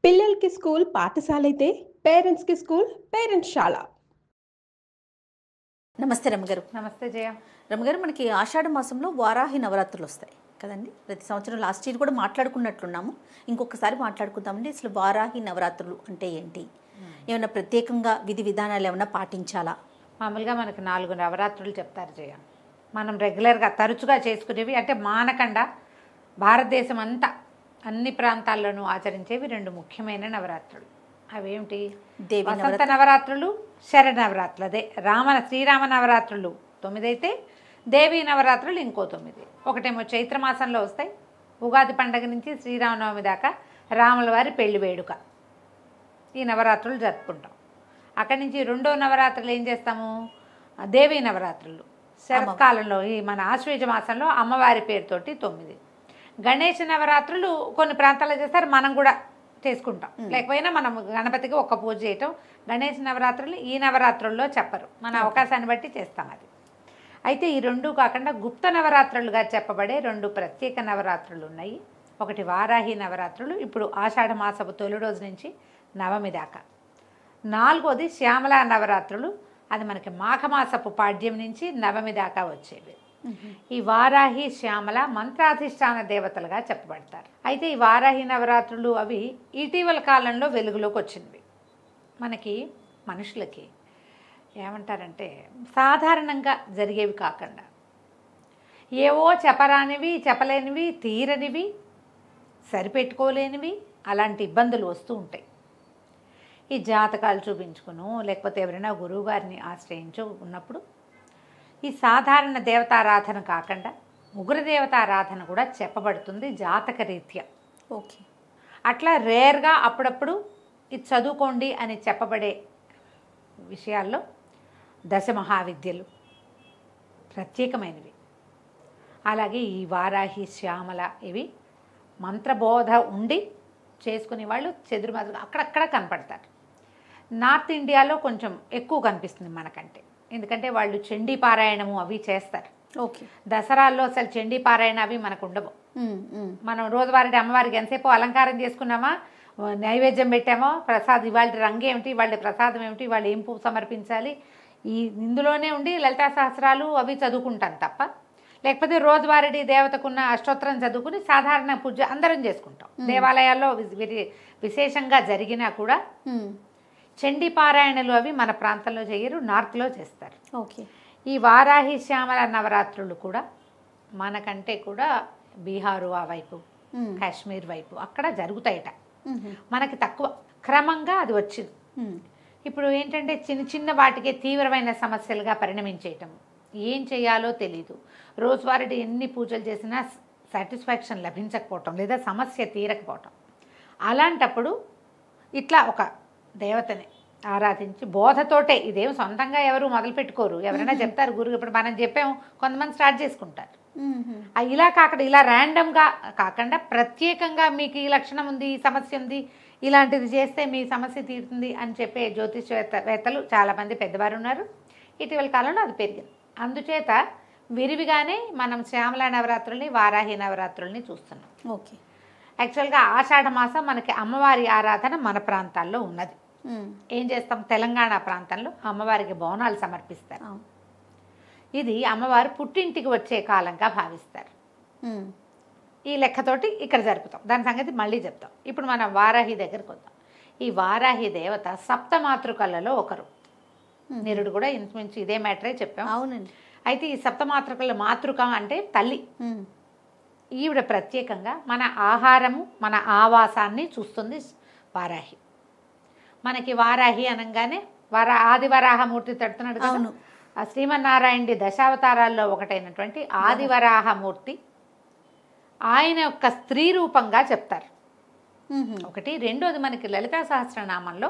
పిల్లలకి స్కూల్ పాఠశాలైతే పేరెంట్స్‌కి స్కూల్ పేరెంట్స్‌శాల. నమస్తే రమ్మగారు. నమస్తే జయ. రమ్మగారు, మనకి ఆషాఢ మాసంలో వారాహి నవరాత్రులు వస్తాయి కదండి. ప్రతి సంవత్సరం లాస్ట్ ఇయర్ కూడా మాట్లాడుకున్నట్లున్నాము. ఇంకొకసారి మాట్లాడుకుందామండి. అసలు వారాహి నవరాత్రులు అంటే ఏంటి? ఏమైనా ప్రత్యేకంగా విధి విధానాలు ఏమైనా పాటించాలా? మామూలుగా మనకు 4 నవరాత్రులు చెప్తారు జయ. మనం రెగ్యులర్గా తరచుగా చేసుకునేవి అంటే మానకుండా భారతదేశం అంతా అన్ని ప్రాంతాల్లోనూ ఆచరించేవి 2 ముఖ్యమైన నవరాత్రులు. అవేమిటి? దేవి వసంత నవరాత్రులు, శరణ నవరాత్రులు. అదే శ్రీరామ నవరాత్రులు 9 అయితే దేవీ నవరాత్రులు ఇంకో 9. ఒకటేమో చైత్రమాసంలో వస్తాయి, ఉగాది పండగ నుంచి శ్రీరామనవమి దాకా రాముల వారి పెళ్లి వేడుక, ఈ నవరాత్రులు జరుపుకుంటాం. అక్కడి నుంచి రెండో నవరాత్రులు ఏం చేస్తాము? దేవీ నవరాత్రులు శరత్కాలంలో, ఈ మన ఆశ్వేజ మాసంలో అమ్మవారి పేరుతోటి 9. గణేష నవరాత్రులు కొన్ని ప్రాంతాల్లో చేస్తారు, మనం కూడా చేసుకుంటాం. లేకపోయినా మనం గణపతికి ఒక్క పూజ చేయటం. గణేష నవరాత్రులు ఈ నవరాత్రుల్లో చెప్పరు, మన అవకాశాన్ని బట్టి చేస్తాం అది. అయితే ఈ 2 కాకుండా గుప్త నవరాత్రులుగా చెప్పబడే 2 ప్రత్యేక నవరాత్రులు ఉన్నాయి. ఒకటి వారాహి నవరాత్రులు, ఇప్పుడు ఆషాఢ మాసపు తొలి రోజు నుంచి నవమి దాకా. 4వది శ్యామలా నవరాత్రులు, అది మనకి మాఘమాసపు పాడ్యం నుంచి నవమి దాకా వచ్చేవి. ఈ వారాహి శ్యామల మంత్రాధిష్టాన దేవతలుగా చెప్పబడతారు. అయితే ఈ వారాహి నవరాత్రులు అవి ఇటీవల కాలంలో వెలుగులోకి వచ్చినవి. మనకి మనుషులకి ఏమంటారంటే సాధారణంగా జరిగేవి కాకుండా ఏవో చెప్పరానివి, చెప్పలేనివి, తీరనివి, సరిపెట్టుకోలేనివి అలాంటి ఇబ్బందులు వస్తూ ఉంటాయి. ఈ జాతకాలు చూపించుకును లేకపోతే ఎవరైనా గురువు గారిని ఆశ్రయించు ఉన్నప్పుడు ఈ సాధారణ దేవతారాధన కాకుండా ఉగ్రదేవతారాధన కూడా చెప్పబడుతుంది జాతక రీత్యా. ఓకే. అట్లా రేర్గా అప్పుడప్పుడు ఇది చదువుకోండి అని చెప్పబడే విషయాల్లో దశమహావిద్యలు ప్రత్యేకమైనవి. అలాగే ఈ వారాహి శ్యామల ఇవి మంత్రబోధ ఉండి చేసుకునే వాళ్ళు చెదురుమదురు అక్కడక్కడ కనపడతారు. నార్త్ ఇండియాలో కొంచెం ఎక్కువ కనిపిస్తుంది మనకంటే, ఎందుకంటే వాళ్ళు చండీ పారాయణము అవి చేస్తారు. ఓకే. దసరాల్లో అసలు చండీ పారాయణ అవి మనకు ఉండవు. మనం రోజువారీ అమ్మవారికి ఎంతసేపు అలంకారం చేసుకున్నామా, నైవేద్యం పెట్టామో, ప్రసాదం ఇవాళ రంగు ఏమిటి, వాళ్ళ ప్రసాదం ఏమిటి, వాళ్ళు ఏం పువ్వు సమర్పించాలి, ఇందులోనే ఉండి లలితా సహస్రాలు అవి చదువుకుంటాను తప్ప, లేకపోతే రోజువారీ దేవతకున్న అష్టోత్తరం చదువుకుని సాధారణ పూజ అందరం చేసుకుంటాం. దేవాలయాల్లో విశేషంగా జరిగినా కూడా చండీ పారాయణలు అవి మన ప్రాంతంలో చేయరు, నార్త్లో చేస్తారు. ఓకే. ఈ వారాహి శ్యామల నవరాత్రులు కూడా మనకంటే కూడా బీహారు ఆ వైపు, కాశ్మీర్ వైపు అక్కడ జరుగుతాయట. మనకి తక్కువ, క్రమంగా అది వచ్చింది. ఇప్పుడు ఏంటంటే చిన్న చిన్న వాటికే తీవ్రమైన సమస్యలుగా పరిణమించేయటం, ఏం చేయాలో తెలీదు. రోజువారీ ఎన్ని పూజలు చేసినా సాటిస్ఫాక్షన్ లభించకపోవటం లేదా సమస్య తీరకపోవటం. అలాంటప్పుడు ఇట్లా ఒక దేవతని ఆరాధించి బోధతోటే, ఇదేం సొంతంగా ఎవరు మొదలు పెట్టుకోరు, ఎవరైనా చెప్తారు గురువు. ఇప్పుడు మనం చెప్పాము, కొంతమంది స్టార్ట్ చేసుకుంటారు. ఇలా కాకుండా, ఇలా ర్యాండమ్గా కాకుండా ప్రత్యేకంగా మీకు ఈ లక్షణం ఉంది, ఈ సమస్య ఉంది, ఇలాంటిది చేస్తే మీ సమస్య తీరుతుంది అని చెప్పే జ్యోతిష్వేత్తలు చాలామంది పెద్దవారు ఉన్నారు. ఇటీవల కాలంలో అది పెరిగింది. అందుచేత విరివిగానే మనం శ్యామలా నవరాత్రుల్ని, వారాహి నవరాత్రుల్ని చూస్తున్నాం. ఓకే. యాక్చువల్గా ఆషాఢ మాసం మనకి అమ్మవారి ఆరాధన మన ప్రాంతాల్లో ఉన్నది. ఏం చేస్తాం, తెలంగాణ ప్రాంతంలో అమ్మవారికి బోనాలు సమర్పిస్తారు. ఇది అమ్మవారు పుట్టింటికి వచ్చే కాలంగా భావిస్తారు. ఈ లెక్కతోటి ఇక్కడ జరుపుతాం. దాని సంగతి మళ్ళీ చెప్తాం. ఇప్పుడు మనం వారాహి దగ్గరికి వద్దాం. ఈ వారాహి దేవత సప్తమాతృకలలో ఒకరు. నిరుడు కూడా ఇంచుమించు ఇదే మ్యాటరే చెప్పాం. అవునండి. అయితే ఈ సప్తమాతృకల మాతృక అంటే తల్లి. ఈవిడ ప్రత్యేకంగా మన ఆహారము, మన ఆవాసాన్ని చూస్తుంది వారాహి. మనకి వారాహి అనగానే ఆదివరాహమూర్తి తడుతున్నాడు కదా. ఆ శ్రీమన్నారాయణుడి దశావతారాల్లో ఒకటైనటువంటి ఆదివరాహమూర్తి ఆయన యొక్క స్త్రీ రూపంగా చెప్తారు. ఒకటి. రెండోది, మనకి లలితా సహస్రనామంలో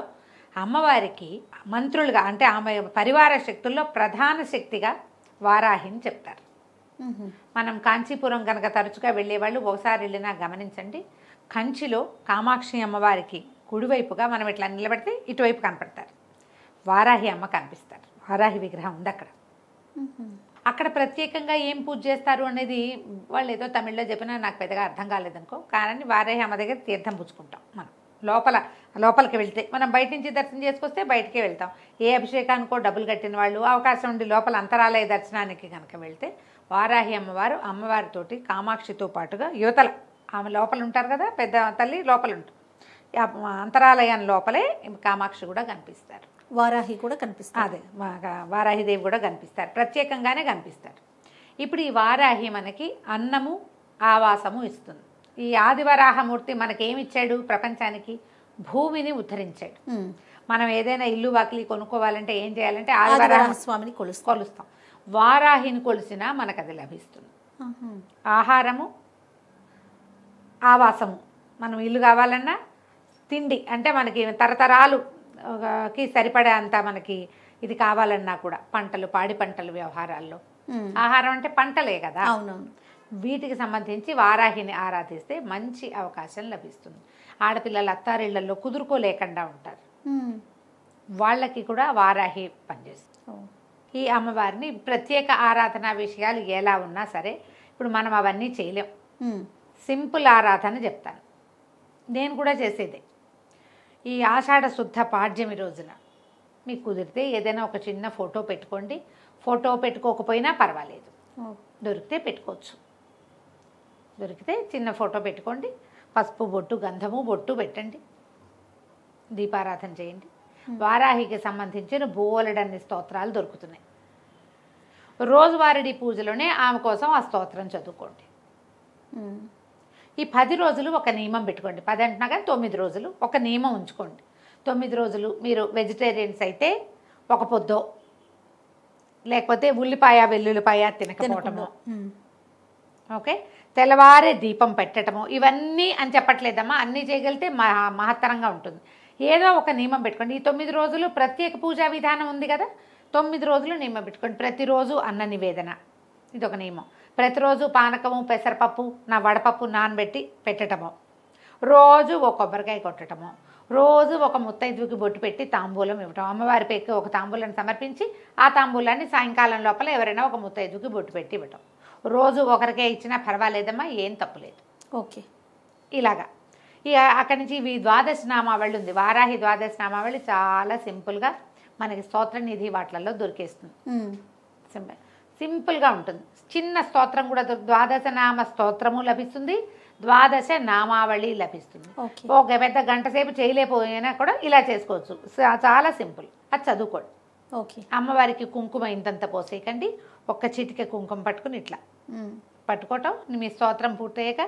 అమ్మవారికి మంత్రులుగా అంటే ఆమె పరివార శక్తుల్లో ప్రధాన శక్తిగా వారాహిని చెప్తారు. మనం కాంచీపురం కనుక తరచుగా వెళ్ళేవాళ్ళు ఒకసారి వెళ్ళినా గమనించండి, కంచిలో కామాక్షి అమ్మవారికి కుడివైపుగా మనం ఇట్లా నిలబడితే ఇటువైపు కనపడతారు, వారాహి అమ్మ కనిపిస్తారు. వారాహి విగ్రహం ఉంది అక్కడ. అక్కడ ప్రత్యేకంగా ఏం పూజ చేస్తారు అనేది వాళ్ళు ఏదో తమిళ్లో చెప్పినా నాకు పెద్దగా అర్థం కాలేదనుకో, కానీ వారాహి అమ్మ దగ్గర తీర్థం పుచ్చుకుంటాం మనం లోపలికి వెళ్తే మనం బయట నుంచి దర్శనం చేసుకొస్తే బయటికే వెళ్తాం. ఏ అభిషేకానికో డబ్బులు కట్టిన వాళ్ళు అవకాశం ఉండి లోపల అంతరాలయ దర్శనానికి కనుక వెళ్తే వారాహి అమ్మవారితోటి కామాక్షితో పాటుగా యువతల ఆమె లోపల ఉంటారు కదా, పెద్ద తల్లి లోపల ఉంటుంది. అంతరాలయం లోపలే కామాక్షి కూడా కనిపిస్తారు, వారాహి కూడా కనిపిస్తారు. అదే వారాహిదేవి కూడా కనిపిస్తారు, ప్రత్యేకంగానే కనిపిస్తారు. ఇప్పుడు ఈ వారాహి మనకి అన్నము ఆవాసము ఇస్తుంది. ఈ ఆదివరాహమూర్తి మనకేమిచ్చాడు? ప్రపంచానికి భూమిని ఉద్ధరించాడు. మనం ఏదైనా ఇల్లు వాకిలి కొనుక్కోవాలంటే ఏం చేయాలంటే ఆదివరాహ స్వామిని కొలుస్తాం. వారాహిని కొలిసినా మనకు అది లభిస్తుంది. ఆహారము ఆవాసము, మనం ఇల్లు కావాలన్నా తిండి అంటే మనకి తరతరాలుకి సరిపడే అంత మనకి ఇది కావాలన్నా కూడా పంటలు పాడి పంటలు వ్యవహారాల్లో ఆహారం అంటే పంటలే కదా. అవునవును. వీటికి సంబంధించి వారాహిని ఆరాధిస్తే మంచి అవకాశం లభిస్తుంది. ఆడపిల్లలు అత్తారిళ్లలో కుదురుకోలేకుండా ఉంటారు, వాళ్ళకి కూడా వారాహి పనిచేస్తుంది. ఈ అమ్మవారిని ప్రత్యేక ఆరాధన విషయాలు ఎలా ఉన్నా సరే ఇప్పుడు మనం అవన్నీ చేయలేం. సింపుల్ ఆరాధన చెప్తాను, నేను కూడా చేసేదే. ఈ ఆషాఢ శుద్ధ పాడ్యమి రోజున మీకు కుదిరితే ఏదైనా ఒక చిన్న ఫోటో పెట్టుకోండి. ఫోటో పెట్టుకోకపోయినా పర్వాలేదు, దొరికితే పెట్టుకోవచ్చు. దొరికితే చిన్న ఫోటో పెట్టుకోండి, పసుపు బొట్టు గంధము బొట్టు పెట్టండి, దీపారాధన చేయండి. వారాహికి సంబంధించిన బోలెడన్ని స్తోత్రాలు దొరుకుతున్నాయి. రోజువారీ పూజలోనే ఆమె కోసం ఆ స్తోత్రం చదువుకోండి. ఈ 10 రోజులు ఒక నియమం పెట్టుకోండి. 10 అంటున్నా కానీ 9 రోజులు ఒక నియమం ఉంచుకోండి. 9 రోజులు మీరు వెజిటేరియన్స్ అయితే ఒక పొద్దో, లేకపోతే ఉల్లిపాయ వెల్లుల్లిపాయ తినకపోవటము, ఓకే, తెల్లవారే దీపం పెట్టడము, ఇవన్నీ అని చెప్పట్లేదమ్మా, అన్నీ చేయగలిగితే మహత్తరంగా ఉంటుంది. ఏదో ఒక నియమం పెట్టుకోండి. ఈ 9 రోజులు ప్రత్యేక పూజా విధానం ఉంది కదా, 9 రోజులు నియమం పెట్టుకోండి. ప్రతిరోజు అన్న నివేదన, ఇది ఒక నియమం. ప్రతిరోజు పానకము పెసరపప్పు వడపప్పు నానబెట్టి పెట్టటము, రోజు ఒక కొబ్బరికాయ కొట్టడము, రోజు ఒక ముత్తైదువుకి బొట్టు పెట్టి తాంబూలం ఇవ్వటం. అమ్మవారి పెక్కి ఒక తాంబూలాన్ని సమర్పించి ఆ తాంబూలాన్ని సాయంకాలం లోపల ఎవరైనా ఒక ముత్తైదువుకి బొట్టు పెట్టి ఇవ్వటం. రోజు ఒకరికే ఇచ్చినా పర్వాలేదమ్మా, ఏం తప్పులేదు. ఓకే, ఇలాగా ఇక అక్కడి నుంచి ఇవి ద్వాదశ నామావళి ఉంది. వారాహి ద్వాదశ నామావళి చాలా సింపుల్గా మనకి స్తోత్ర నిధి వాటిలలో దొరికేస్తుంది. సింపుల్గా ఉంటుంది. చిన్న స్తోత్రం కూడా ద్వాదశ నామ స్తోత్రము లభిస్తుంది, ద్వాదశ నామావళి లభిస్తుంది. ఒక పెద్ద గంట సేపు చేయలేకపోయినా కూడా ఇలా చేసుకోవచ్చు. చాలా సింపుల్, అది చదువుకోండి. ఓకే, అమ్మవారికి కుంకుమ ఇంతంత పోసేయకండి, ఒక్క చిటిక కుంకుమ పట్టుకుని ఇట్లా పట్టుకోవటం. మీ స్తోత్రం పూర్తయ్యాక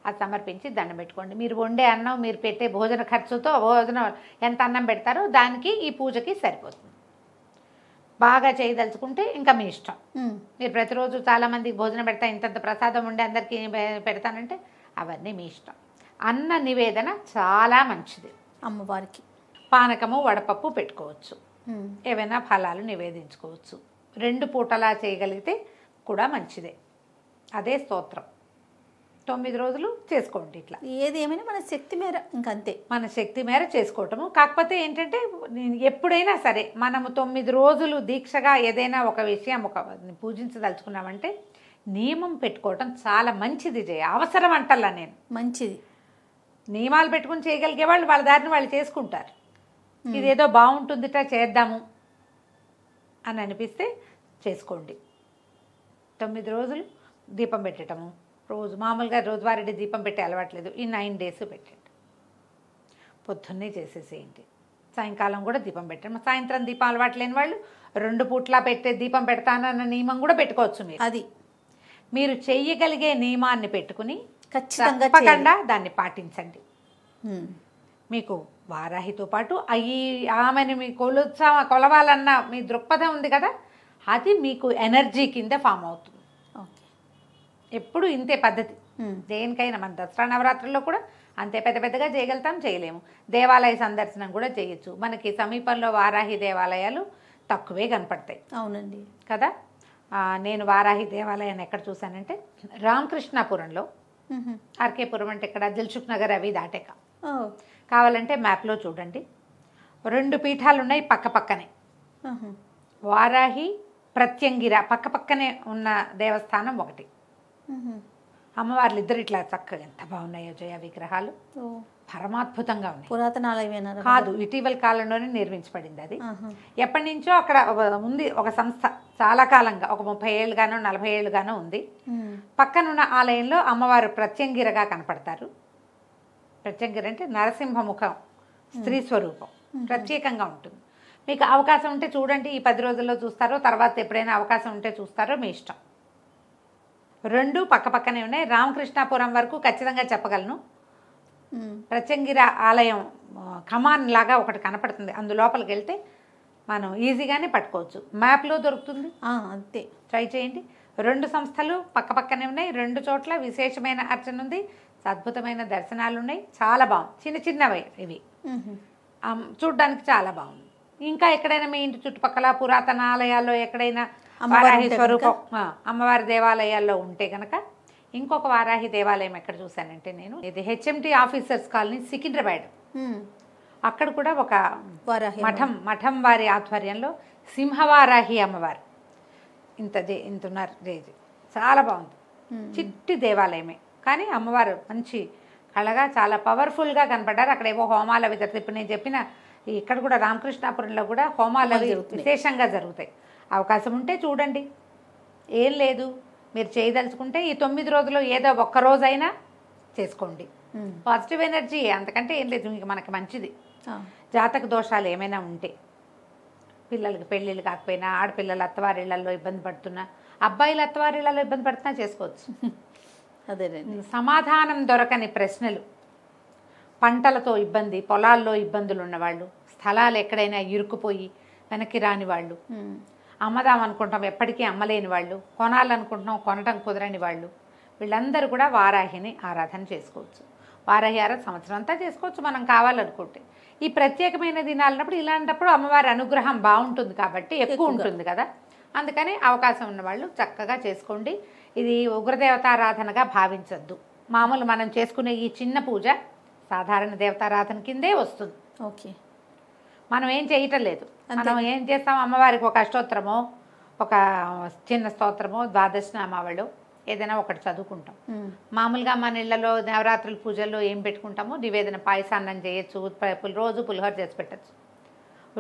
అది సమర్పించి దండం పెట్టుకోండి. మీరు వండే అన్నం, మీరు పెట్టే భోజన ఖర్చుతో భోజనం ఎంత అన్నం పెడతారో దానికి ఈ పూజకి సరిపోతుంది. బాగా చేయదలుచుకుంటే ఇంకా మీ ఇష్టం. మీరు ప్రతిరోజు చాలామందికి భోజనం పెడతా, ఇంతంత ప్రసాదం ఉండి అందరికీ పెడతానంటే అవన్నీ మీ ఇష్టం. అన్న నివేదన చాలా మంచిది. అమ్మవారికి పానకము వడపప్పు పెట్టుకోవచ్చు, ఏవైనా ఫలాలు నివేదించుకోవచ్చు. 2 పూటలా చేయగలిగితే కూడా మంచిదే. అదే స్తోత్రం 9 రోజులు చేసుకోండి. ఇట్లా ఏది ఏమైనా మన శక్తి మేర, ఇంకంతే మన శక్తి మేర చేసుకోవటము. కాకపోతే ఏంటంటే ఎప్పుడైనా సరే మనము 9 రోజులు దీక్షగా ఏదైనా ఒక విషయం పూజించదలుచుకున్నామంటే నియమం పెట్టుకోవటం చాలా మంచిది. అవసరం అంటల్లా నేను, మంచిది. నియమాలు పెట్టుకుని చేయగలిగే వాళ్ళు వాళ్ళ దారిని వాళ్ళు చేసుకుంటారు. ఇదేదో బాగుంటుందిట చేద్దాము అని అనిపిస్తే చేసుకోండి. 9 రోజులు దీపం పెట్టడము, రోజు మామూలుగా రోజువారీ దీపం పెట్టే అలవాట్లేదు, ఈ 9 డేస్ పెట్టండి. పొద్దున్నే చేసేసేయండి, సాయంకాలం కూడా దీపం పెట్టండి. సాయంత్రం దీపం అలవాటు లేని వాళ్ళు 2 పూట్లా పెట్టే దీపం పెడతానన్న నియమం కూడా పెట్టుకోవచ్చు. అది మీరు చెయ్యగలిగే నియమాన్ని పెట్టుకుని ఖచ్చితంగా తప్పకుండా దాన్ని పాటించండి. మీకు వారాహితో పాటు ఆమెను మీ కొలవాలన్న మీ దృక్పథం ఉంది కదా, అది మీకు ఎనర్జీ కింద ఫామ్ అవుతుంది. ఎప్పుడు ఇంతే పద్ధతి. దేనికైనా మన దసరా నవరాత్రుల్లో కూడా అంతే పెద్ద పెద్దగా చేయగలుగుతాం, చేయలేము. దేవాలయ సందర్శనం కూడా చేయొచ్చు. మనకి సమీపంలో వారాహి దేవాలయాలు తక్కువే కనపడతాయి. అవునండి కదా. నేను వారాహి దేవాలయాన్ని ఎక్కడ చూశానంటే రామకృష్ణాపురంలో, ఆర్కేపురం అంటే ఇక్కడ దిల్సుఖ్ నగర్ అవి దాటాక, కావాలంటే మ్యాప్లో చూడండి. 2 పీఠాలు ఉన్నాయి పక్క పక్కనే. వారాహి ప్రత్యంగిర పక్క పక్కనే ఉన్న దేవస్థానం ఒకటి. అమ్మవార్లు ఇద్దరు ఇట్లా చక్కగా ఎంత బాగున్నాయో జయ విగ్రహాలు. పరమాద్భుతంగా ఉన్నాయి. పురాతన ఆలయమేనా? కాదు, ఇటీవల కాలంలోనే నిర్మించబడింది అది. ఎప్పటి నుంచో అక్కడ ఉంది ఒక సంస్థ, చాలా కాలంగా, ఒక 30 ఏళ్ళుగానో 40 ఏళ్ళుగానో ఉంది. పక్కనున్న ఆలయంలో అమ్మవారు ప్రత్యంగిరగా కనపడతారు. ప్రత్యంగిర అంటే నరసింహముఖం, స్త్రీ స్వరూపం, ప్రత్యేకంగా ఉంటుంది. మీకు అవకాశం ఉంటే చూడండి, ఈ 10 రోజుల్లో చూస్తారో, తర్వాత ఎప్పుడైనా అవకాశం ఉంటే చూస్తారో మీ ఇష్టం. రెండు పక్కపక్కనే ఉన్నాయి. రామకృష్ణాపురం వరకు ఖచ్చితంగా చెప్పగలను. ప్రత్యంగిర ఆలయం కమాన్ లాగా ఒకటి కనపడుతుంది, అందులోపలికి వెళ్తే మనం ఈజీగానే పట్టుకోవచ్చు. మ్యాప్లో దొరుకుతుంది, అంతే, ట్రై చేయండి. 2 సంస్థలు పక్కపక్కనే ఉన్నాయి. 2 చోట్ల విశేషమైన అర్చన ఉంది, అద్భుతమైన దర్శనాలు ఉన్నాయి. చాలా బాగుంది. చిన్న చిన్నవి ఇవి, చూడ్డానికి చాలా బాగుంది. ఇంకా ఎక్కడైనా మీ ఇంటి చుట్టుపక్కల పురాతన ఆలయాల్లో ఎక్కడైనా వారాహి స్వరూపం అమ్మవారి దేవాలయాల్లో ఉంటే కనుక, ఇంకొక వారాహి దేవాలయం ఎక్కడ చూశానంటే నేను, ఇది హెచ్ఎంటీ ఆఫీసర్స్ కాలనీ సికింద్రాబాద్. అక్కడ కూడా ఒక మఠం వారి ఆధ్వర్యంలో సింహవారాహి అమ్మవారు ఇంతున్నారు. చాలా బాగుంది. చిట్టి దేవాలయమే కానీ అమ్మవారు మంచి కళగా చాలా పవర్ఫుల్గా కనపడ్డారు. అక్కడ ఏవో హోమాలు అవి జరుగుతాయి. ఇప్పుడు నేను చెప్పిన ఇక్కడ కూడా రామకృష్ణాపురంలో కూడా హోమాలు అవి విశేషంగా జరుగుతాయి. అవకాశం ఉంటే చూడండి, ఏం లేదు. మీరు చేయదలుచుకుంటే ఈ 9 రోజుల్లో ఏదో ఒక్క రోజైనా చేసుకోండి. పాజిటివ్ ఎనర్జీ, అంతకంటే ఏం లేదు. ఇంక మనకి మంచిది. జాతక దోషాలు ఏమైనా ఉంటే, పిల్లలకి పెళ్ళిళ్ళు కాకపోయినా, ఆడపిల్లలు అత్తవారిళ్లలో ఇబ్బంది పడుతున్నా, అబ్బాయిలు అత్తవారిళ్లలో ఇబ్బంది పడుతున్నా చేసుకోవచ్చు. అదే సమాధానం దొరకని ప్రశ్నలు, పంటలతో ఇబ్బంది, పొలాల్లో ఇబ్బందులు ఉన్నవాళ్ళు, స్థలాలు ఎక్కడైనా ఇరుక్కుపోయి వెనక్కి రాని వాళ్ళు, అమ్మదాం అనుకుంటాం ఎప్పటికీ అమ్మలేని వాళ్ళు, కొనాలనుకుంటున్నాం కొనటం కుదరని వాళ్ళు, వీళ్ళందరూ కూడా వారాహిని ఆరాధన చేసుకోవచ్చు. వారాహి ఆరాధన సంవత్సరం అంతా చేసుకోవచ్చు మనం కావాలనుకుంటే. ఈ ప్రత్యేకమైన దినాలన్నప్పుడు ఇలాంటప్పుడు అమ్మవారి అనుగ్రహం బాగుంటుంది కాబట్టి ఎక్కువ ఉంటుంది కదా, అందుకని అవకాశం ఉన్నవాళ్ళు చక్కగా చేసుకోండి. ఇది ఉగ్రదేవతారాధనగా భావించద్దు. మామూలు మనం చేసుకునే ఈ చిన్న పూజ సాధారణ దేవతారాధన కిందే వస్తుంది. ఓకే, మనం ఏం చేయటం లేదు. మనం ఏం చేస్తాం, అమ్మవారికి ఒక అష్టోత్తరమో, ఒక చిన్న స్తోత్రమో, ద్వాదశనామావళో ఏదైనా ఒకటి చదువుకుంటాం. మామూలుగా మన ఇళ్లలో నవరాత్రుల పూజల్లో ఏం పెట్టుకుంటామో, నివేదన పాయసాన్నం చేయొచ్చు, రోజు పులిహోర చేసి పెట్టచ్చు,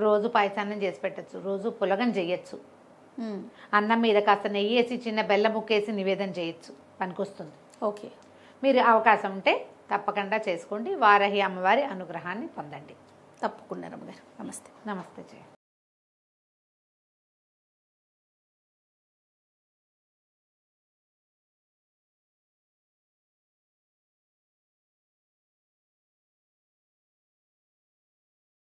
రోజు పాయసాన్నం చేసి పెట్టచ్చు, రోజు పులగం చేయొచ్చు, అన్నం మీద కాస్త నెయ్యి వేసి చిన్న బెల్లం ముక్కేసి నివేదన చేయొచ్చు, పనికొస్తుంది. ఓకే, మీరు అవకాశం ఉంటే తప్పకుండా చేసుకోండి. వారాహి అమ్మవారి అనుగ్రహాన్ని పొందండి. తప్పకుండా రమ్మగారు. నమస్తే. నమస్తే జయ.